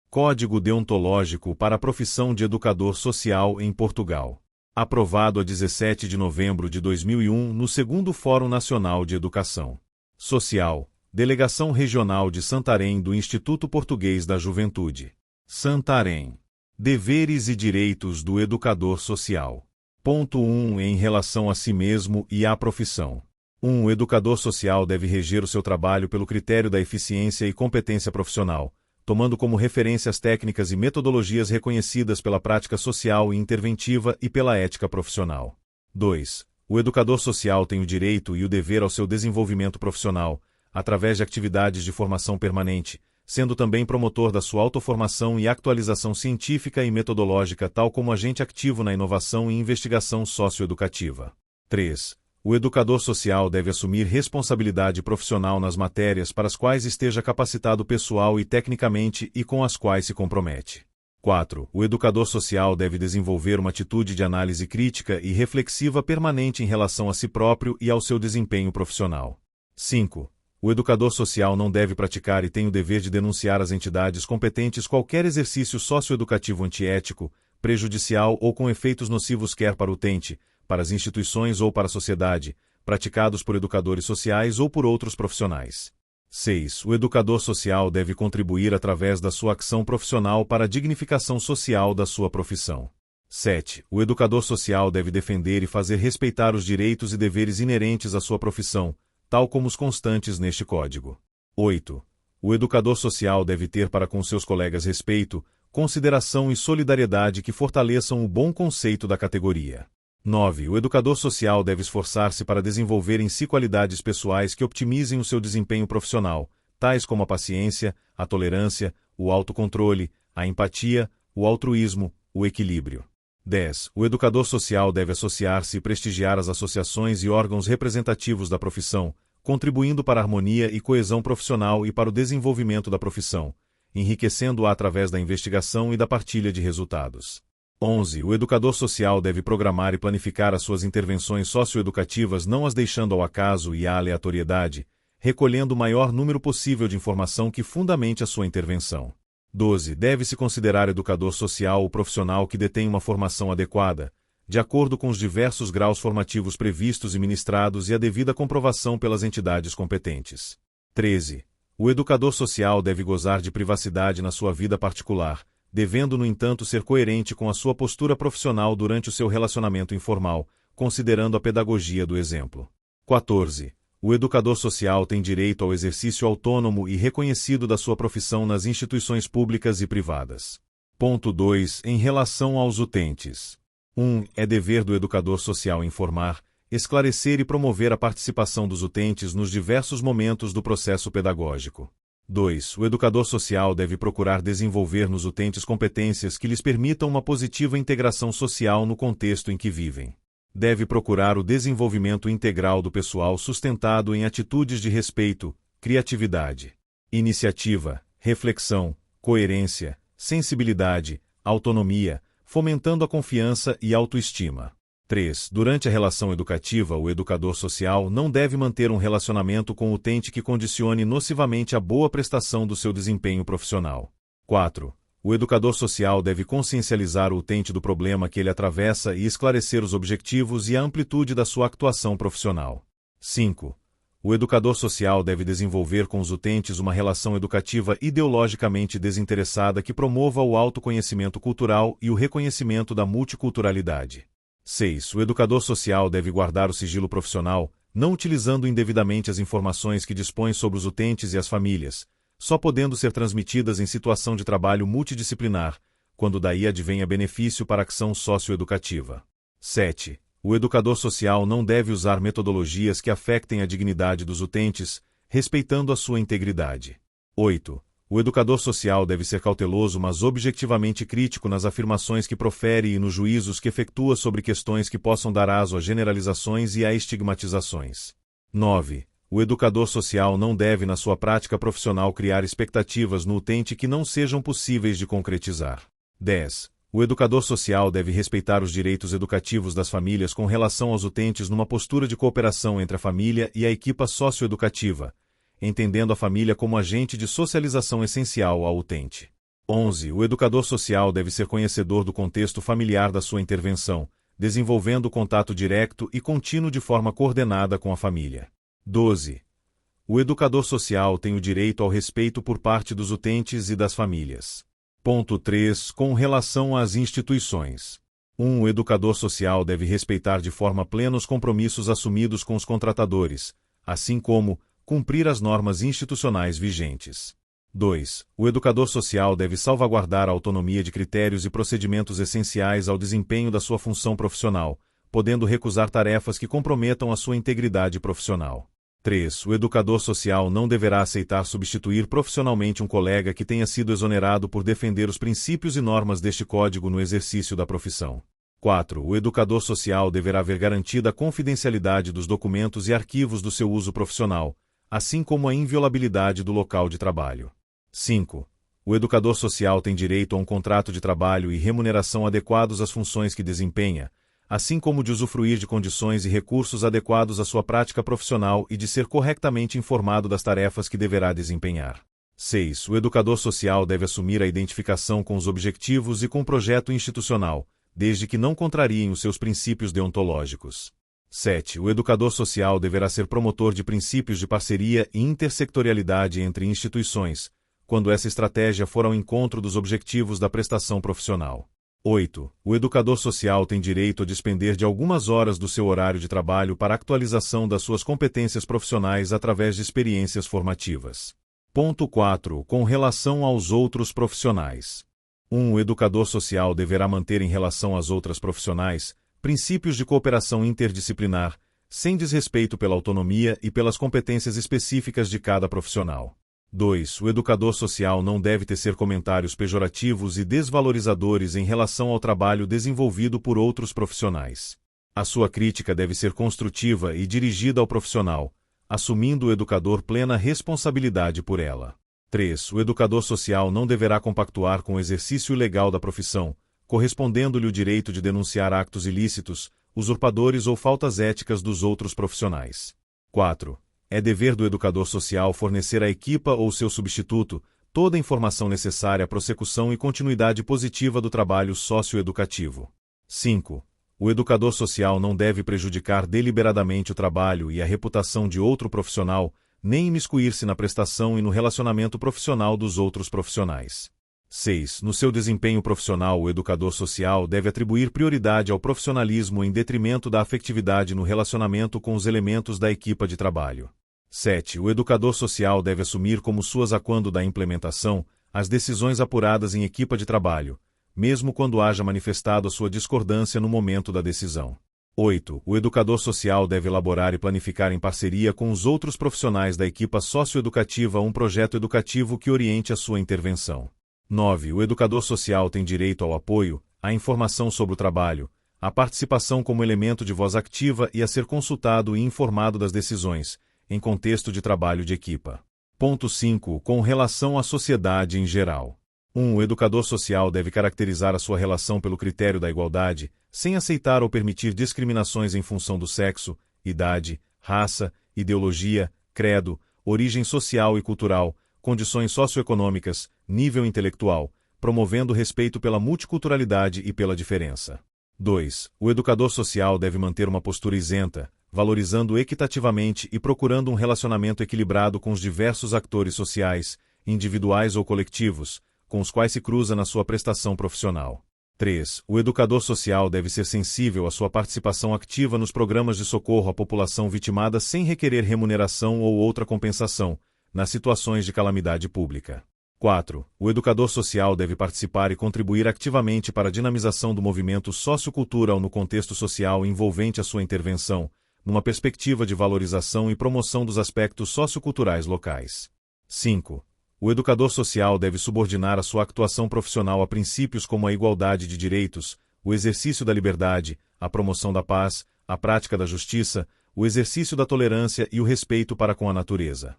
Código Deontológico para a Profissão de Educador Social em Portugal. Aprovado a 17 de novembro de 2001 no 2º Fórum Nacional de Educação Social, Delegação Regional de Santarém do Instituto Português da Juventude. Santarém. Deveres e direitos do educador social. Ponto 1. Em relação a si mesmo e à profissão. 1. O educador social deve reger o seu trabalho pelo critério da eficiência e competência profissional, tomando como referência as técnicas e metodologias reconhecidas pela prática social e interventiva e pela ética profissional. 2. O educador social tem o direito e o dever ao seu desenvolvimento profissional, através de atividades de formação permanente, sendo também promotor da sua autoformação e atualização científica e metodológica, tal como agente ativo na inovação e investigação socioeducativa. 3. O educador social deve assumir responsabilidade profissional nas matérias para as quais esteja capacitado pessoal e tecnicamente e com as quais se compromete. 4. O educador social deve desenvolver uma atitude de análise crítica e reflexiva permanente em relação a si próprio e ao seu desempenho profissional. 5. O educador social não deve praticar e tem o dever de denunciar às entidades competentes qualquer exercício socioeducativo antiético, prejudicial ou com efeitos nocivos quer para o utente, para as instituições ou para a sociedade, praticados por educadores sociais ou por outros profissionais. 6. O educador social deve contribuir através da sua ação profissional para a dignificação social da sua profissão. 7. O educador social deve defender e fazer respeitar os direitos e deveres inerentes à sua profissão, tal como os constantes neste Código. 8. O educador social deve ter para com seus colegas respeito, consideração e solidariedade que fortaleçam o bom conceito da categoria. 9. O educador social deve esforçar-se para desenvolver em si qualidades pessoais que optimizem o seu desempenho profissional, tais como a paciência, a tolerância, o autocontrole, a empatia, o altruísmo, o equilíbrio. 10. O educador social deve associar-se e prestigiar as associações e órgãos representativos da profissão, contribuindo para a harmonia e coesão profissional e para o desenvolvimento da profissão, enriquecendo-a através da investigação e da partilha de resultados. 11. O educador social deve programar e planificar as suas intervenções socioeducativas, não as deixando ao acaso e à aleatoriedade, recolhendo o maior número possível de informação que fundamente a sua intervenção. 12. Deve-se considerar educador social o profissional que detém uma formação adequada, de acordo com os diversos graus formativos previstos e ministrados e a devida comprovação pelas entidades competentes. 13. O educador social deve gozar de privacidade na sua vida particular, devendo, no entanto, ser coerente com a sua postura profissional durante o seu relacionamento informal, considerando a pedagogia do exemplo. 14. O educador social tem direito ao exercício autônomo e reconhecido da sua profissão nas instituições públicas e privadas. Ponto 2. Em relação aos utentes. 1. É dever do educador social informar, esclarecer e promover a participação dos utentes nos diversos momentos do processo pedagógico. 2. O educador social deve procurar desenvolver nos utentes competências que lhes permitam uma positiva integração social no contexto em que vivem. Deve procurar o desenvolvimento integral do pessoal sustentado em atitudes de respeito, criatividade, iniciativa, reflexão, coerência, sensibilidade, autonomia, fomentando a confiança e autoestima. 3. Durante a relação educativa, o educador social não deve manter um relacionamento com o utente que condicione nocivamente a boa prestação do seu desempenho profissional. 4. O educador social deve consciencializar o utente do problema que ele atravessa e esclarecer os objetivos e a amplitude da sua atuação profissional. 5. O educador social deve desenvolver com os utentes uma relação educativa ideologicamente desinteressada que promova o autoconhecimento cultural e o reconhecimento da multiculturalidade. 6. O educador social deve guardar o sigilo profissional, não utilizando indevidamente as informações que dispõe sobre os utentes e as famílias, só podendo ser transmitidas em situação de trabalho multidisciplinar, quando daí advenha benefício para a ação socioeducativa. 7. O educador social não deve usar metodologias que afetem a dignidade dos utentes, respeitando a sua integridade. 8. O educador social deve ser cauteloso, mas objetivamente crítico nas afirmações que profere e nos juízos que efetua sobre questões que possam dar aso a generalizações e a estigmatizações. 9. O educador social não deve, na sua prática profissional, criar expectativas no utente que não sejam possíveis de concretizar. 10. O educador social deve respeitar os direitos educativos das famílias com relação aos utentes numa postura de cooperação entre a família e a equipa socioeducativa, entendendo a família como agente de socialização essencial ao utente. 11. O educador social deve ser conhecedor do contexto familiar da sua intervenção, desenvolvendo contato direto e contínuo de forma coordenada com a família. 12. O educador social tem o direito ao respeito por parte dos utentes e das famílias. Ponto 3. Com relação às instituições. O educador social deve respeitar de forma plena os compromissos assumidos com os contratadores, assim como cumprir as normas institucionais vigentes. 2. O educador social deve salvaguardar a autonomia de critérios e procedimentos essenciais ao desempenho da sua função profissional, podendo recusar tarefas que comprometam a sua integridade profissional. 3. O educador social não deverá aceitar substituir profissionalmente um colega que tenha sido exonerado por defender os princípios e normas deste código no exercício da profissão. 4. O educador social deverá ver garantida a confidencialidade dos documentos e arquivos do seu uso profissional, assim como a inviolabilidade do local de trabalho. 5. O educador social tem direito a um contrato de trabalho e remuneração adequados às funções que desempenha, assim como de usufruir de condições e recursos adequados à sua prática profissional e de ser corretamente informado das tarefas que deverá desempenhar. 6. O educador social deve assumir a identificação com os objetivos e com o projeto institucional, desde que não contrariem os seus princípios deontológicos. 7. O educador social deverá ser promotor de princípios de parceria e intersectorialidade entre instituições, quando essa estratégia for ao encontro dos objetivos da prestação profissional. 8. O educador social tem direito a despender de algumas horas do seu horário de trabalho para a atualização das suas competências profissionais através de experiências formativas. Ponto 4. Com relação aos outros profissionais. O educador social deverá manter em relação às outras profissionais princípios de cooperação interdisciplinar, sem desrespeito pela autonomia e pelas competências específicas de cada profissional. 2. O educador social não deve tecer comentários pejorativos e desvalorizadores em relação ao trabalho desenvolvido por outros profissionais. A sua crítica deve ser construtiva e dirigida ao profissional, assumindo o educador plena responsabilidade por ela. 3. O educador social não deverá compactuar com o exercício ilegal da profissão, correspondendo-lhe o direito de denunciar actos ilícitos, usurpadores ou faltas éticas dos outros profissionais. 4. É dever do educador social fornecer à equipa ou seu substituto toda a informação necessária à prossecução e continuidade positiva do trabalho socioeducativo. 5. O educador social não deve prejudicar deliberadamente o trabalho e a reputação de outro profissional, nem imiscuir-se na prestação e no relacionamento profissional dos outros profissionais. 6. No seu desempenho profissional, o educador social deve atribuir prioridade ao profissionalismo em detrimento da afetividade no relacionamento com os elementos da equipa de trabalho. 7. O educador social deve assumir como suas a quando da implementação as decisões apuradas em equipa de trabalho, mesmo quando haja manifestado a sua discordância no momento da decisão. 8. O educador social deve elaborar e planificar em parceria com os outros profissionais da equipa socioeducativa um projeto educativo que oriente a sua intervenção. 9. O educador social tem direito ao apoio, à informação sobre o trabalho, à participação como elemento de voz ativa e a ser consultado e informado das decisões, em contexto de trabalho de equipa. Ponto 5. Com relação à sociedade em geral. O educador social deve caracterizar a sua relação pelo critério da igualdade, sem aceitar ou permitir discriminações em função do sexo, idade, raça, ideologia, credo, origem social e cultural, condições socioeconômicas, nível intelectual, promovendo respeito pela multiculturalidade e pela diferença. 2. O educador social deve manter uma postura isenta, valorizando equitativamente e procurando um relacionamento equilibrado com os diversos atores sociais, individuais ou coletivos, com os quais se cruza na sua prestação profissional. 3. O educador social deve ser sensível à sua participação ativa nos programas de socorro à população vitimada sem requerer remuneração ou outra compensação, nas situações de calamidade pública. 4. O educador social deve participar e contribuir ativamente para a dinamização do movimento sociocultural no contexto social envolvente a sua intervenção, numa perspectiva de valorização e promoção dos aspectos socioculturais locais. 5. O educador social deve subordinar a sua atuação profissional a princípios como a igualdade de direitos, o exercício da liberdade, a promoção da paz, a prática da justiça, o exercício da tolerância e o respeito para com a natureza.